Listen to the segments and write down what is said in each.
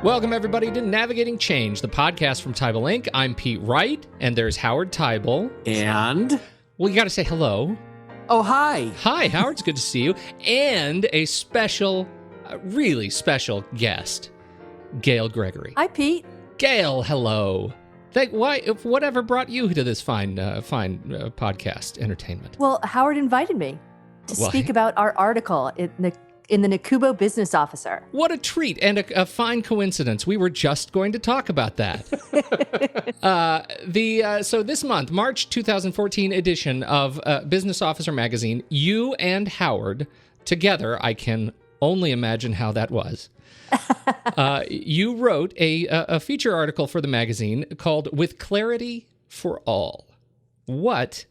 Welcome, everybody, to Navigating Change, the podcast from Teibel Inc. I'm Pete Wright, and there's Howard Teibel. And? Well, you got to say hello. Oh, hi. Hi, Howard. It's good to see you. And a special, really special guest, Gail Gregory. Hi, Pete. Gail, hello. Whatever brought you to this fine podcast entertainment? Well, Howard invited me to speak about our article in the NACUBO Business Officer. What a treat and a fine coincidence. We were just going to talk about that. So this month, March 2014 edition of Business Officer magazine, you and Howard together, I can only imagine how that was. You wrote a feature article for the magazine called With Clarity for All. What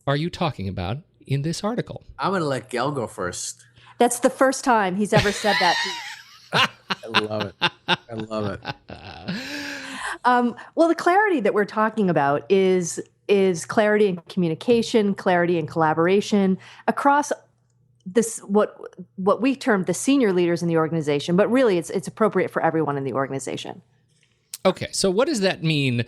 are you talking about in this article? I'm going to let Gail go first. That's the first time he's ever said that. I love it. I love it. Well, the clarity that we're talking about is clarity in communication, clarity in collaboration across this what we term the senior leaders in the organization, but really it's appropriate for everyone in the organization. Okay, so what does that mean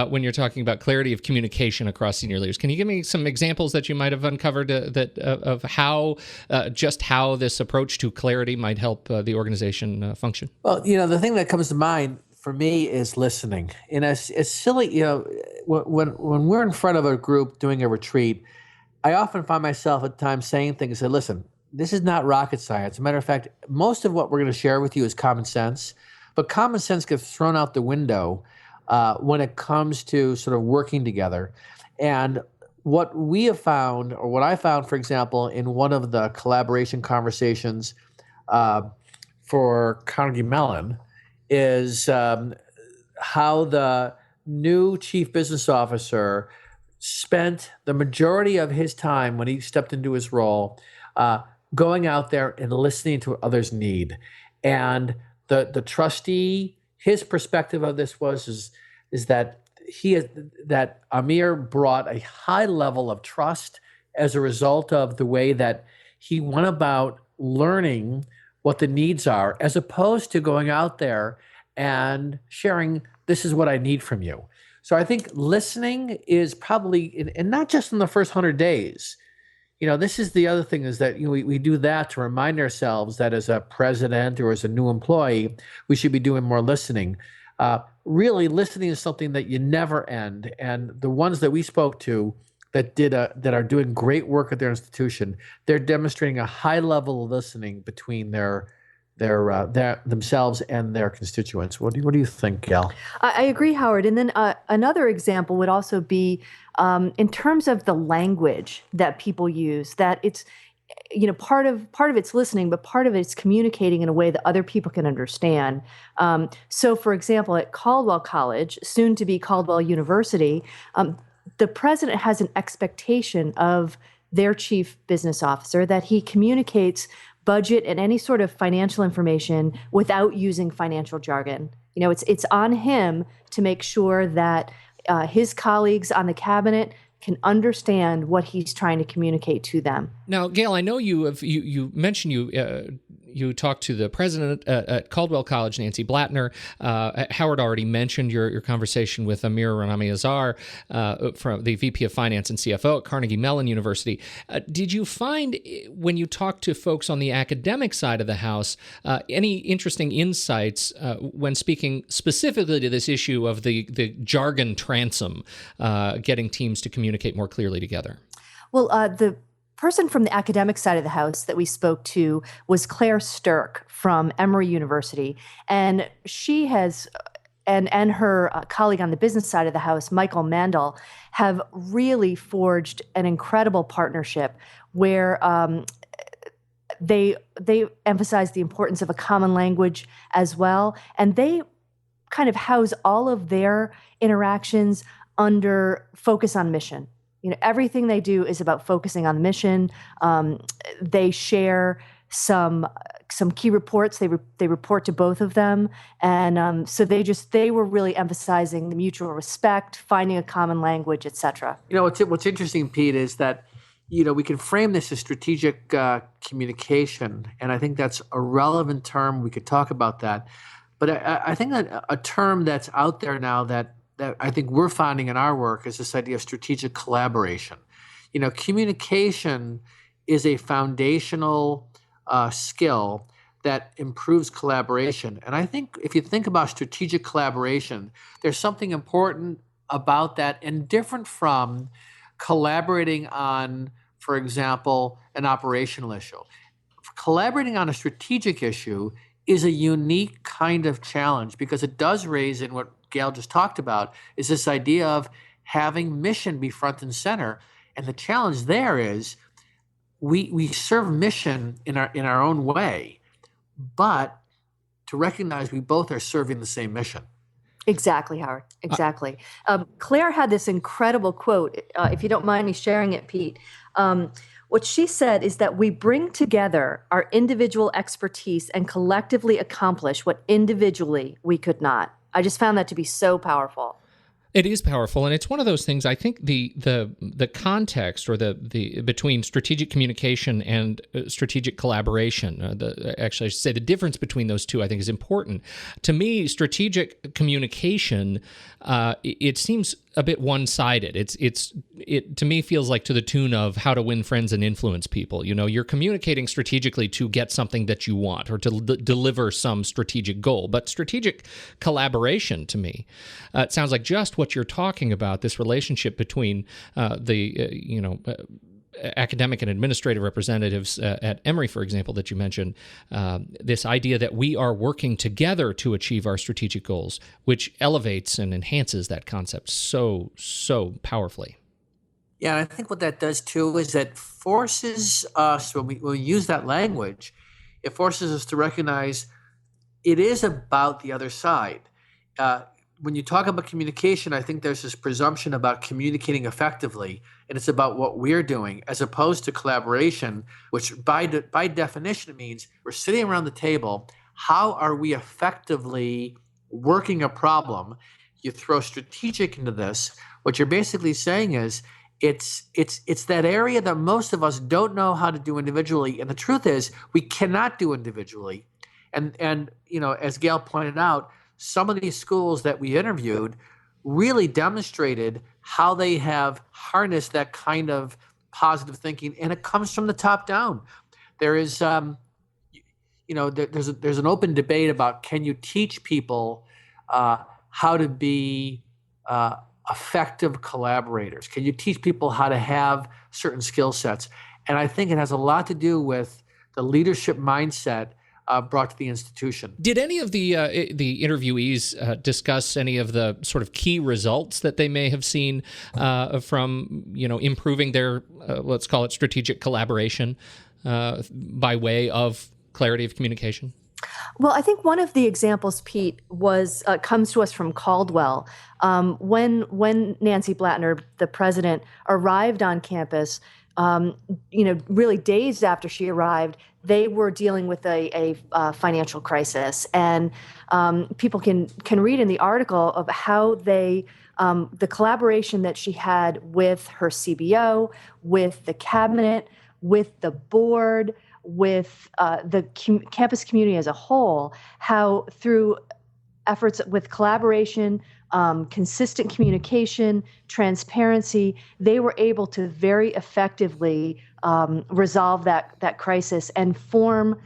when you're talking about clarity of communication across senior leaders? Can you give me some examples that you might have uncovered of how this approach to clarity might help the organization function? Well, the thing that comes to mind for me is listening. And it's silly, when we're in front of a group doing a retreat, I often find myself at times saying things that, listen, this is not rocket science. As a matter of fact, most of what we're going to share with you is common sense. But common sense gets thrown out the window when it comes to sort of working together. And what we have found, or what I found, for example, in one of the collaboration conversations for Carnegie Mellon, is how the new chief business officer spent the majority of his time when he stepped into his role going out there and listening to what others need. And the trustee, his perspective of this is that that Amir brought a high level of trust as a result of the way that he went about learning what the needs are, as opposed to going out there and sharing, this is what I need from you. So I think listening is probably, and not just in the first 100 days. This is the other thing, is that we do that to remind ourselves that as a president or as a new employee, we should be doing more listening. Really, listening is something that you never end. And the ones that we spoke to that are doing great work at their institution, they're demonstrating a high level of listening between their themselves and their constituents. What do you think, Gail? I agree, Howard. And then another example would also be in terms of the language that people use, that it's, part of it's listening, but part of it's communicating in a way that other people can understand. So, for example, at Caldwell College, soon to be Caldwell University, the president has an expectation of their chief business officer that he communicates budget and any sort of financial information without using financial jargon. It's on him to make sure that his colleagues on the cabinet can understand what he's trying to communicate to them. Now, Gail, I know you mentioned you talked to the president at Caldwell College, Nancy Blattner. Howard already mentioned your conversation with Amir Ramey-Azar, from the VP of Finance and CFO at Carnegie Mellon University. Did you find, when you talked to folks on the academic side of the house, any interesting insights when speaking specifically to this issue of the jargon transom, getting teams to communicate more clearly together? Well, the person from the academic side of the house that we spoke to was Claire Stirk from Emory University, and she has, and her colleague on the business side of the house, Michael Mandel, have really forged an incredible partnership where they emphasize the importance of a common language as well, and they kind of house all of their interactions under focus on mission. Everything they do is about focusing on the mission. They share some key reports. They report to both of them, and so they were really emphasizing the mutual respect, finding a common language, etc. What's interesting, Pete, is that we can frame this as strategic communication, and I think that's a relevant term. We could talk about that. But I think that a term that's out there now that I think we're finding in our work is this idea of strategic collaboration. Communication is a foundational skill that improves collaboration. And I think if you think about strategic collaboration, there's something important about that and different from collaborating on, for example, an operational issue. Collaborating on a strategic issue is a unique kind of challenge because it does raise in what Gail just talked about is this idea of having mission be front and center. And the challenge there is we serve mission in our own way, but to recognize we both are serving the same mission. Exactly, Howard. Exactly. Claire had this incredible quote, if you don't mind me sharing it, Pete. What she said is that we bring together our individual expertise and collectively accomplish what individually we could not. I just found that to be so powerful. It is powerful, and it's one of those things. I think the context or the between strategic communication and strategic collaboration. Actually, I should say the difference between those two, I think, is important. To me, strategic communication, it seems a bit one-sided. It to me feels like to the tune of how to win friends and influence people. You're communicating strategically to get something that you want or to deliver some strategic goal. But strategic collaboration, to me, it sounds like just what you're talking about. This relationship between academic and administrative representatives at Emory, for example, that you mentioned, this idea that we are working together to achieve our strategic goals, which elevates and enhances that concept so powerfully. Yeah, and I think what that does too is that forces us, when we use that language, it forces us to recognize it is about the other side. When you talk about communication, I think there's this presumption about communicating effectively, and it's about what we're doing, as opposed to collaboration, which by definition means we're sitting around the table. How are we effectively working a problem? You throw strategic into this. What you're basically saying is it's that area that most of us don't know how to do individually, and the truth is we cannot do individually. And as Gail pointed out, some of these schools that we interviewed really demonstrated how they have harnessed that kind of positive thinking, and it comes from the top down. There is, there's an open debate about can you teach people how to be effective collaborators? Can you teach people how to have certain skill sets? And I think it has a lot to do with the leadership mindset brought to the institution. Did any of the interviewees discuss any of the sort of key results that they may have seen from improving their let's call it strategic collaboration by way of clarity of communication? Well, I think one of the examples, Pete, comes to us from Caldwell. When Nancy Blattner, the president, arrived on campus, really days after she arrived, they were dealing with a financial crisis, and people can read in the article of how they the collaboration that she had with her CBO, with the cabinet, with the board, with the campus community as a whole, how through efforts with collaboration, consistent communication, transparency, they were able to very effectively resolve that crisis and form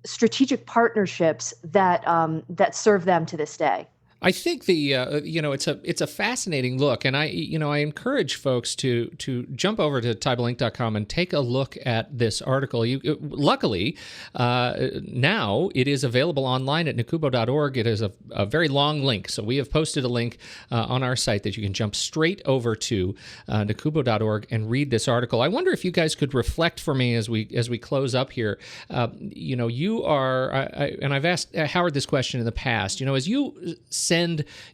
strategic partnerships that serve them to this day. I think it's a fascinating look, and I encourage folks to jump over to teibelinc.com and take a look at this article. Luckily, now it is available online at NACUBO.org. It is a very long link, so we have posted a link on our site that you can jump straight over to NACUBO.org and read this article. I wonder if you guys could reflect for me as we close up here. You are, and I've asked Howard this question in the past. As you send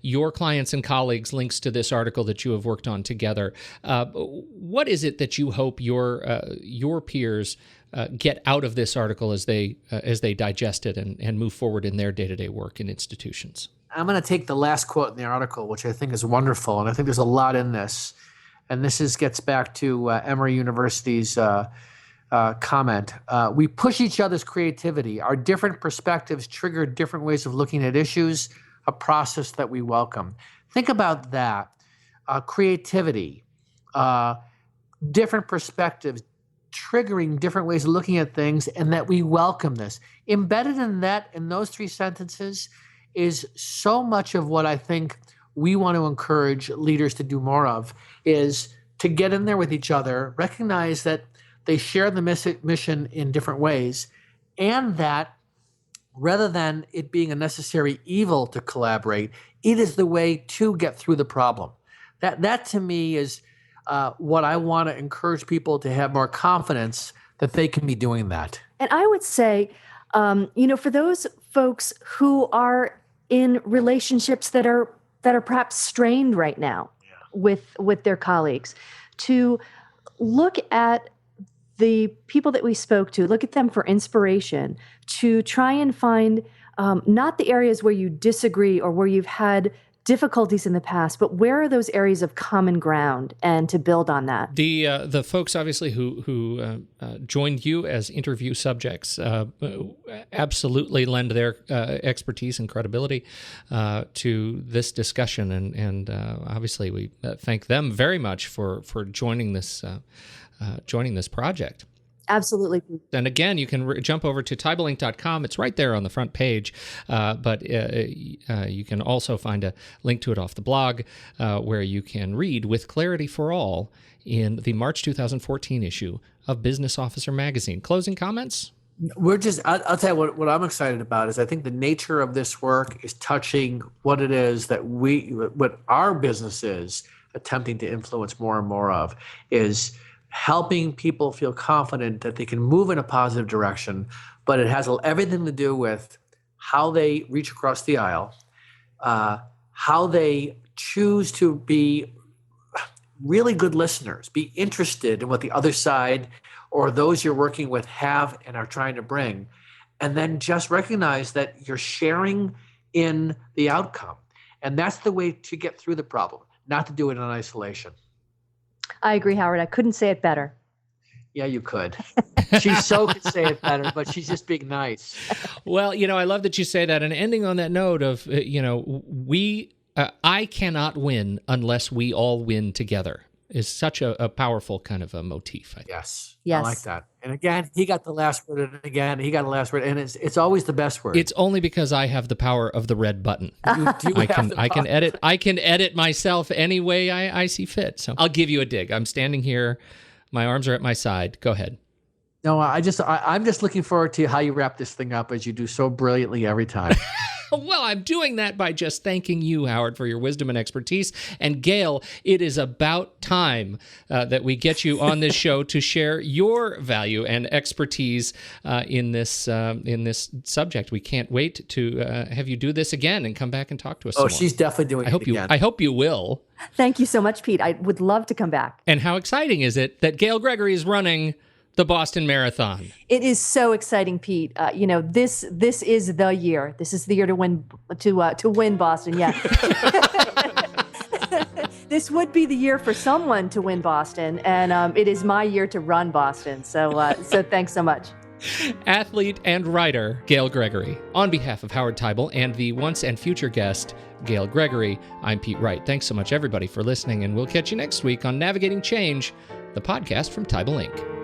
your clients and colleagues links to this article that you have worked on together, what is it that you hope your peers get out of this article as they digest it and move forward in their day-to-day work in institutions? I'm going to take the last quote in the article, which I think is wonderful, and I think there's a lot in this. And this gets back to Emory University's comment. We push each other's creativity. Our different perspectives trigger different ways of looking at issues, a process that we welcome. Think about that. Creativity, different perspectives, triggering different ways of looking at things, and that we welcome this. Embedded in those three sentences is so much of what I think we want to encourage leaders to do more of, is to get in there with each other, recognize that they share the mission in different ways, and that rather than it being a necessary evil to collaborate, it is the way to get through the problem. That to me is what I want to encourage people to have more confidence that they can be doing that. And I would say, for those folks who are in relationships that are perhaps strained right now with their colleagues, to look at the people that we spoke to, look at them for inspiration, to try and find not the areas where you disagree or where you've had difficulties in the past, but where are those areas of common ground, and to build on that. The folks obviously who joined you as interview subjects absolutely lend their expertise and credibility to this discussion, and obviously we thank them very much for joining this project. Absolutely. And again, you can jump over to teibelinc.com. It's right there on the front page, but you can also find a link to it off the blog where you can read With Clarity for All in the March 2014 issue of Business Officer Magazine. Closing comments? I'll tell you what I'm excited about is I think the nature of this work is touching what it is that what our business is attempting to influence more and more of, is helping people feel confident that they can move in a positive direction, but it has everything to do with how they reach across the aisle, how they choose to be really good listeners, be interested in what the other side or those you're working with have and are trying to bring, and then just recognize that you're sharing in the outcome. And that's the way to get through the problem, not to do it in isolation. I agree, Howard. I couldn't say it better. Yeah, you could. She so could say it better, but she's just being nice. Well, I love that you say that. And ending on that note of, I cannot win unless we all win together is such a powerful kind of a motif. I think. Yes. I like that. And again, he got the last word, and again, he got the last word, and it's always the best word. It's only because I have the power of the red button. I can edit myself any way I see fit. So I'll give you a dig. I'm standing here. My arms are at my side. Go ahead. No, I'm just looking forward to how you wrap this thing up, as you do so brilliantly every time. Well, I'm doing that by just thanking you, Howard, for your wisdom and expertise. And Gail, it is about time that we get you on this show to share your value and expertise in this subject. We can't wait to have you do this again and come back and talk to us. Oh, she's definitely doing it again. I hope you will. Thank you so much, Pete. I would love to come back. And how exciting is it that Gail Gregory is running the Boston Marathon? It is so exciting, Pete. This is the year. This is the year to win Boston. Yeah. This would be the year for someone to win Boston, and it is my year to run Boston. So thanks so much. Athlete and writer Gail Gregory. On behalf of Howard Teibel and the once and future guest, Gail Gregory, I'm Pete Wright. Thanks so much, everybody, for listening, and we'll catch you next week on Navigating Change, the podcast from Teibel Inc.